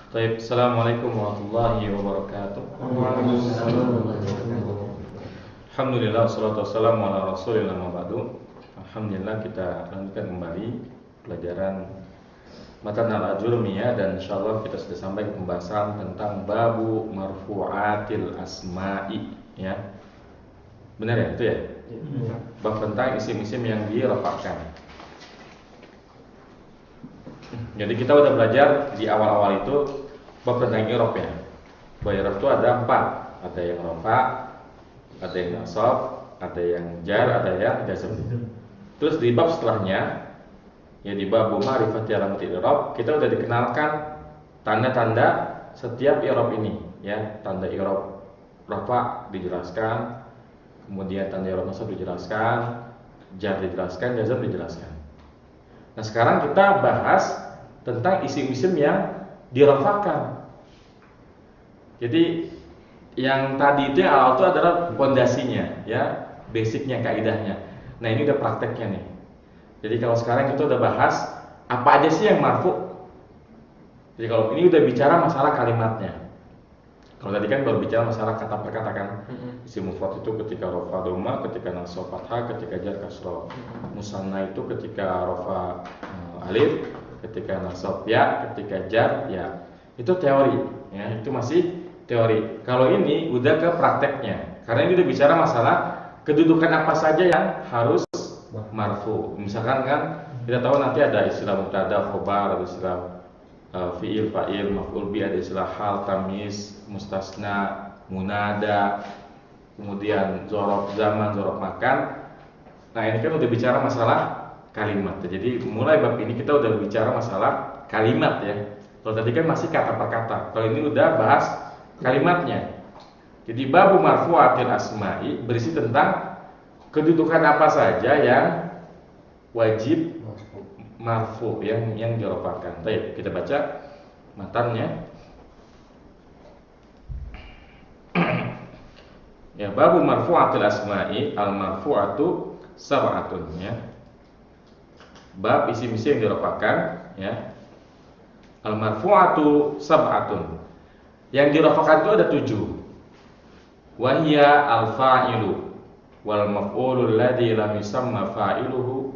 Baik, Assalamualaikum warahmatullahi wabarakatuh. Alhamdulillah, wassalatu wassalamu ala rasulillah ma ba'du. Alhamdulillah, kita lanjutkan kembali pelajaran Matan al-Ajurumiyah, dan insyaallah kita sudah sampai ke pembahasan tentang babu marfu'atil asma'i, ya. Benar ya, itu ya? Bab tentang isim-isim yang dirafa'kan. Jadi kita udah belajar di awal-awal itu bab tentang i'rab ya. Bahwa i'rab itu ada 4, ada yang rafa', ada yang nasab, ada yang jar, ada yang jazm. Terus di bab setelahnya, ya di bab ma'rifati alamat i'rab, kita udah dikenalkan tanda-tanda setiap i'rab ini, ya. Tanda i'rab rafa' dijelaskan, kemudian tanda i'rab nasab dijelaskan, jar dijelaskan, jazm dijelaskan. Nah, sekarang kita bahas tentang isim-isim yang dirafa'kan. Jadi yang tadi itu yang awal itu adalah fondasinya, ya, basicnya, kaidahnya. Nah, ini udah prakteknya nih. Jadi kalau sekarang kita udah bahas apa aja sih yang marfu'. Jadi kalau ini udah bicara masalah kalimatnya. Kalau tadi kan baru bicara masalah kata per kata kan. Isim mufrad itu ketika rafa dhamma, ketika nasab fathah, ketika jar kasrah. Musanna itu ketika rafa alif, ketika nasab ya, ketika jar ya. Itu teori, ya. Itu masih teori. Kalau ini udah ke prakteknya. Karena ini udah bicara masalah kedudukan apa saja yang harus marfu. Misalkan kan kita tahu nanti ada istilah mubtada, khobar, ada istilah fi'il, fa'il, maf'ul bi, ada istilah hal, tamyiz, mustasna, munada, kemudian dzaraf zaman, dzaraf makan. Nah, ini kan udah bicara masalah kalimat. Jadi mulai bab ini kita udah bicara masalah kalimat, ya. Kalau tadi kan masih kata per kata. Kalau ini udah bahas kalimatnya. Jadi babu marfu'atil asma'i berisi tentang kedudukan apa saja yang wajib marfu, yang dirafa'kan. Baik, kita baca matannya. Ya, babu marfu'atil asma'i, al marfu'atu sab'atun, ya. Bab isim-isim yang dirafa'kan, ya. Al marfu'atu sab'atun. Yang dirafa'kan itu ada 7. Wa hiya al fa'ilu wal maf'ulul ladzi lam yusamma fa'iluhu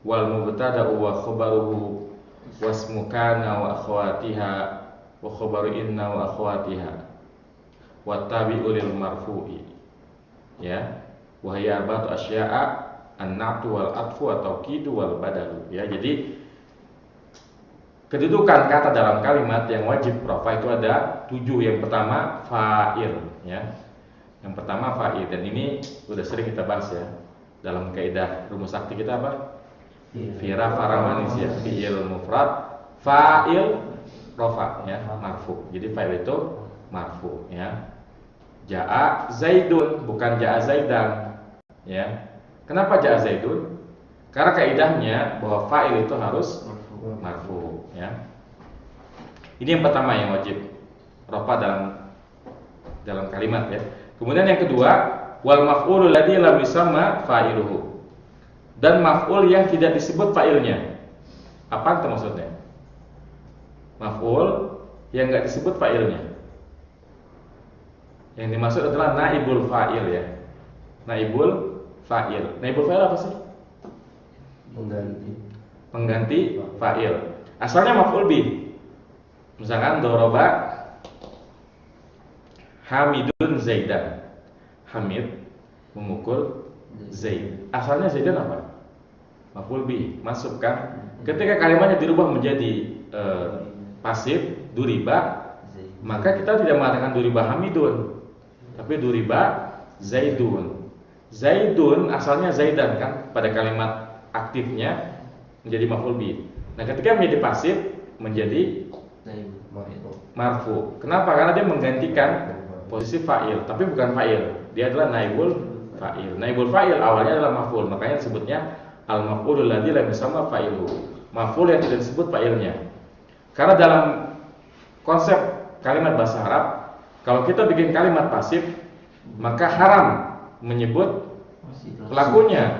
wal mubtada'u wa khabaruhu wasmu kana wa akhwatiha wa khabaru inna wa akhwatiha wa tabi'u lil marfu'i, ya. Wa hiya arba'atu asya'a an-na'tu wal atfu wa tawkidu wal badalu, ya. Jadi kedudukan kata dalam kalimat yang wajib rafa itu ada 7. Yang pertama fa'il, ya. Yang pertama fa'il, dan ini udah sering kita bahas, ya. Dalam kaidah rumus sakti kita apa? Fira faramanis, ya. Fi'il mufrad, fa'il rafa, ya, marfu. Jadi fa'il itu marfu, ya. Ja'a Zaidun, bukan ja'a Zaidan, ya. Kenapa ja'a Zaidun? Karena kaidahnya bahwa fa'il itu harus marfu, ya. Ini yang pertama yang wajib rafa dalam kalimat, ya. Kemudian yang kedua, wal maf'ulul ladzi lam yusamma fa'iluhu. Dan maf'ul yang tidak disebut fa'ilnya. Apa itu maksudnya? Maf'ul yang enggak disebut fa'ilnya. Yang dimaksud adalah naibul fa'il, ya. Naibul fa'il. Naibul fa'il apa sih? Pengganti fa'il. Asalnya maf'ul bi. Misalkan doroba Hamidun Zaidan. Hamid memukul Zaid. Asalnya Zaidan apa? Maf'ul bi, masuk kan? Ketika kalimatnya dirubah menjadi pasif, duriba, maka kita tidak mengatakan duriba Hamidun, tapi duriba Zaidun. Zaidun asalnya Zaidan kan, pada kalimat aktifnya menjadi maf'ul bi. Nah, ketika menjadi pasif menjadi marfu. Kenapa? Karena dia menggantikan posisi fa'il, tapi bukan fa'il. Dia adalah naibul fa'il. Naibul fa'il awalnya adalah maf'ul, makanya disebutnya al maf'ulul ladzi lam yusamma fa'iluhu. Maf'ul yang tidak disebut fa'ilnya. Karena dalam konsep kalimat bahasa Arab, kalau kita bikin kalimat pasif, maka haram menyebut pelakunya.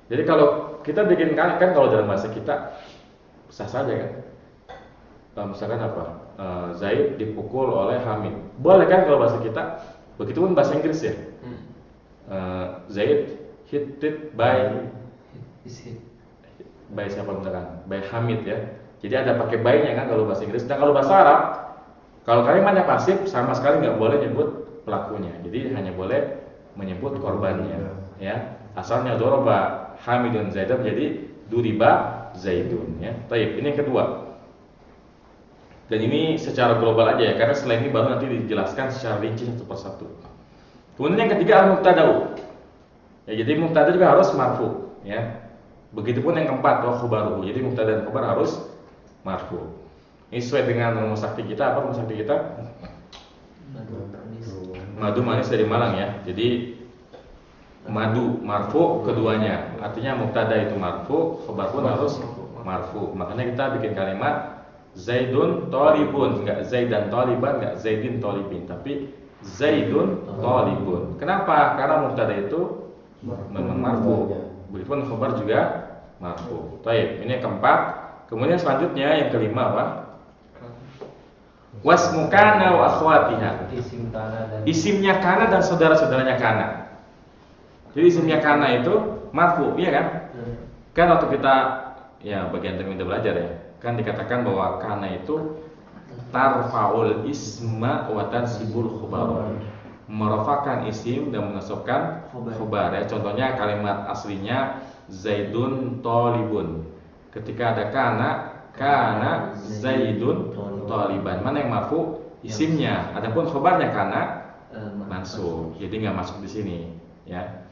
Jadi kalau kita bikin kan kalau dalam bahasa kita sah saja kan. Misalkan apa? Zaid dipukul oleh Hamid. Boleh kan kalau bahasa kita? Begitupun bahasa Inggris ya. Zaid hit by siapa misalkan? By Hamid ya. Jadi ada pakai by-nya kan kalau bahasa Inggris. Dan kalau bahasa Arab, kalau kalimatnya pasif sama sekali nggak boleh nyebut pelakunya. Jadi hanya boleh menyebut korbannya. Ya. Asalnya doroba Hamidun Zaidan jadi duriba Zaidun ya. Baik, ini yang kedua. Dan ini secara global aja ya, karena selain ini baru nanti dijelaskan secara rinci satu persatu. Kemudian yang ketiga al-mubtada'u. Ya, jadi mubtada juga harus marfu, ya. Begitupun yang keempat wa khabaruhu. Jadi mubtada dan khabar harus marfu. Ini sesuai dengan rumus sakti kita. Apa rumus sakti kita? Madu manis dari Malang ya. Jadi madu marfu keduanya. Artinya mubtada itu marfu, khabar pun harus marfu. Makanya kita bikin kalimat Zaidun thalibun, enggak Zaidan thaliban, enggak Zaidin thalibin, tapi Zaidun thalibun. Kenapa? Karena mubtada itu memang marfu. Begitupun khabar juga marfu. Baik, ini yang keempat. Kemudian selanjutnya yang kelima apa? Wasmu kana wa akhwatiha. Isimnya kana dan saudara-saudaranya kana. Jadi isimnya kana itu marfu, iya kan? Kan waktu kita ya bagian terminal belajar ya. Kan dikatakan bahwa kana itu tarfaul isma wa tansibul khabar. Merafakan isim dan menasabkan khabar ya. Contohnya kalimat aslinya Zaidun thalibun. Ketika ada kana Zaidun thaliban. Mana yang marfu? Isimnya. Adapun khabarnya kana mansub. Jadi enggak masuk di sini ya.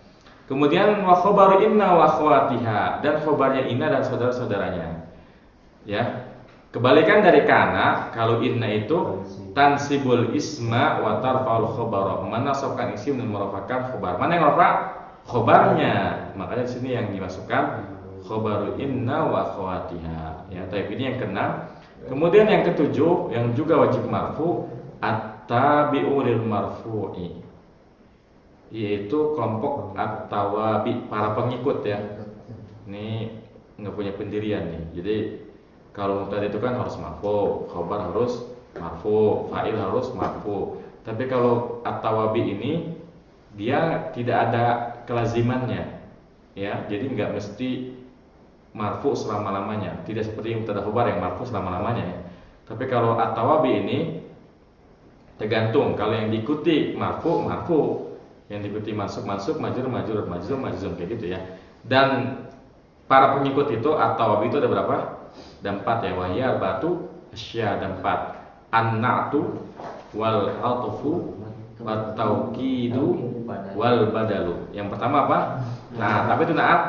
Kemudian wa khabaru inna wa akhwatiha, dan khabarnya inna dan saudara-saudaranya. Ya. Kebalikan dari kana, kalau inna itu tansibul isma wa tarfa'ul khabara, menasabkan isim dan merafakan khabar. Mana yang rafa? Khabarnya. Makanya di sini yang dimasukkan khabaru inna wa akhwatiha. Ya, tapi ini yang keenam. Kemudian yang ketujuh yang juga wajib marfu, at-tabi'u lil marfu'i, yaitu kelompok at-tawabi, para pengikut ya. Ini nggak punya pendirian nih. Jadi kalau tadi itu kan harus marfu, khabar harus marfu, fa'il harus marfu. Tapi kalau at-tawabi ini dia tidak ada kelazimannya, ya. Jadi nggak mesti marfu selama-lamanya. Tidak seperti mubtada khabar yang marfu selama-lamanya ya. Tapi kalau at-tawabi ini tergantung. Kalau yang diikuti marfu, yang diikuti masuk, majrur kayak gitu ya. Dan para pengikut itu at-tawabi itu ada berapa? Ada 4 ya. Wahya batu asya, ada 4. An-na'tu wal atfu wat tauqidu wal badalu. Yang pertama apa? Nah, tapi itu na'at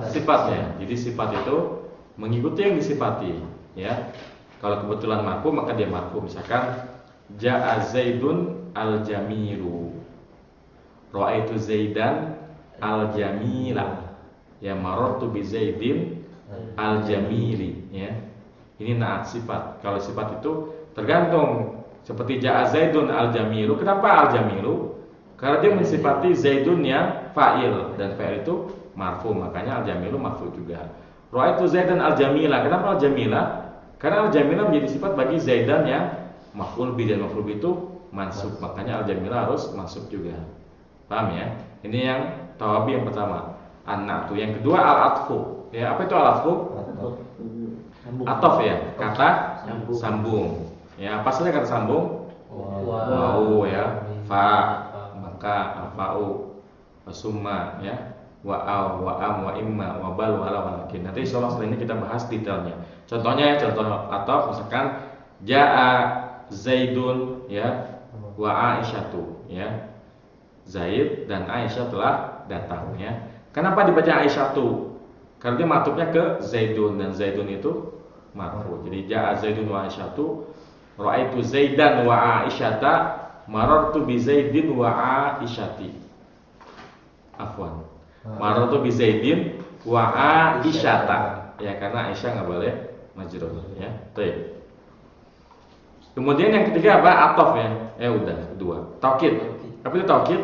sifatnya. Jadi sifat itu mengikuti yang disifati ya. Kalau kebetulan marfu maka dia marfu. Misalkan ja'a Zaidun al-jamilu, ra'aitu Zaidan al-jamila, ya, marartu bi Zaidin al-jamili ya. Ini naat sifat. Kalau sifat itu tergantung. Seperti ja'a Zaidun al-jamilu. Kenapa al-jamilu? Karena dia mensifati Zaidun yang fa'il, dan fa'il itu marfu, makanya al-jamilu marfu juga. Ra'aitu Zaidan al-jamila. Kenapa al-jamila? Karena al-jamila menjadi sifat bagi Zaidan yang maf'ul bi, dan maf'ul bi itu mansub, makanya al-jamila harus mansub juga. Paham ya? Ini yang tawabi yang pertama. An-na'tu. Yang kedua al-atfu. Ya, apa itu al-atfu? Atof ya, kata sambung. Ya, apa saja kata sambung? Wau ya, fa, maka, afa'u, summa ya, wa'aw, wa'am, wa imma, wa bal, wa ala, walakin. Nanti insyaallah setelah ini kita bahas detailnya. Contohnya ya, contoh atof misalkan ja'a Zaidun ya, wa Aisyatu ya. Zaid dan Aisyah telah datang ya. Kenapa dibaca Aisyatu? Karena dia matufnya ke Zaidun, dan Zaidun itu marfu. Jadi ja'a Zaidun wa Aisyatu, ra'aitu Zaidan wa Aisyata, marartu bi Zaidin wa Aisyati. Afwan. Marartu bi Zaidin wa Aisyata. Ya, karena Aisyah enggak boleh majrur ya. Baik. Kemudian yang ketiga apa? Atof ya. Udah, kedua. Taukid. Apa itu taukid?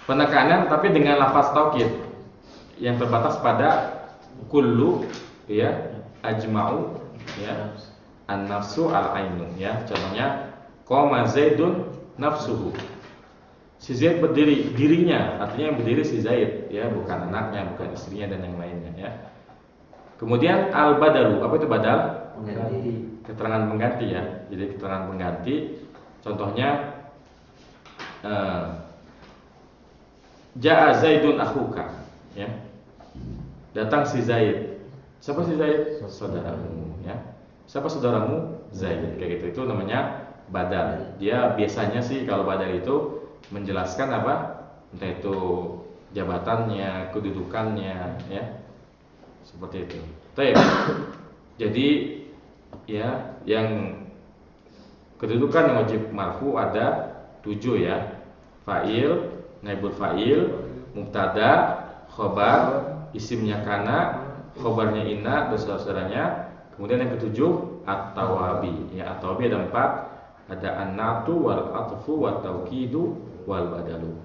Penekanan tapi dengan lafaz taukid yang terbatas pada kullu ya, ajma'u, ya. An-nafsu al-ainu ya. Contohnya qama Zaidun nafsuhu. Si Zaid berdiri, dirinya, artinya yang berdiri si Zaid ya, bukan anaknya, bukan istrinya dan yang lainnya ya. Kemudian al-badalu, apa itu badal? Pengganti. Keterangan pengganti ya. Jadi keterangan pengganti contohnya Ja'a Zaidun akhuka ya. Datang si Zaid. Siapa si Zaid? Saudaramu ya. Siapa saudaramu? Zaid. Kayak gitu. Itu namanya badal. Dia biasanya sih kalau badal itu menjelaskan apa? Entah itu jabatannya, kedudukannya ya. Seperti itu. Baik. Jadi ya, yang kedudukan yang wajib marfu ada 7 ya. Fa'il, naibul fa'il, mubtada, khobar, isimnya kana, khobarnya inna, dan saudara-saudaranya. Kemudian yang ketujuh at-tawabi. Ya, at-tawabi ada 4. Ada an-natu wal atfu wat taukidu wal badalu.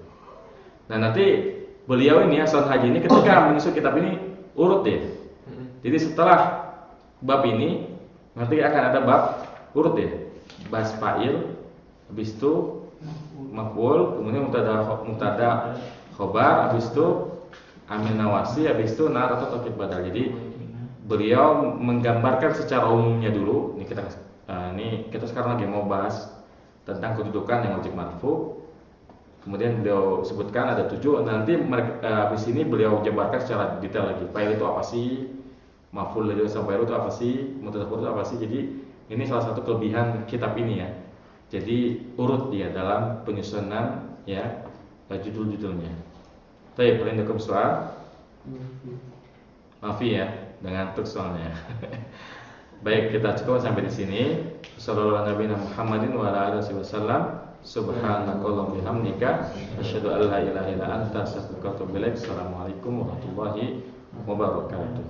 Nah, nanti beliau ini Hasan Haji ini ketika menyusun kitab ini urut deh. Jadi setelah bab ini nanti akan ada bab urut deh. Bas fa'il, habis itu maf'ul, kemudian mubtada khobar, habis itu amil nawasi, habis itu nar atau taukid badal. Jadi beliau menggambarkan secara umumnya dulu. Ini kita sekarang lagi mau bahas tentang kedudukan yang wajib marfu. Kemudian beliau sebutkan ada 7. Nanti habis ini beliau jabarkan secara detail lagi. Fa'il itu apa sih? Maf'ul dari fa'il itu apa sih? Mubtada itu apa sih? Jadi ini salah satu kelebihan kitab ini ya. Jadi urut dia dalam penyusunan ya judul-judulnya. Baik, paling cukup soal. Maaf ya, dengan tuk soalnya. Baik, kita cukup sampai di sini. Sallallahu alaihi Muhammadin wa ala alihi wasallam. Subhanakallahumma bihamdika asyhadu an la ilaha illa anta astaghfiruka wa atubu ilaik. Assalamualaikum warahmatullahi wabarakatuh.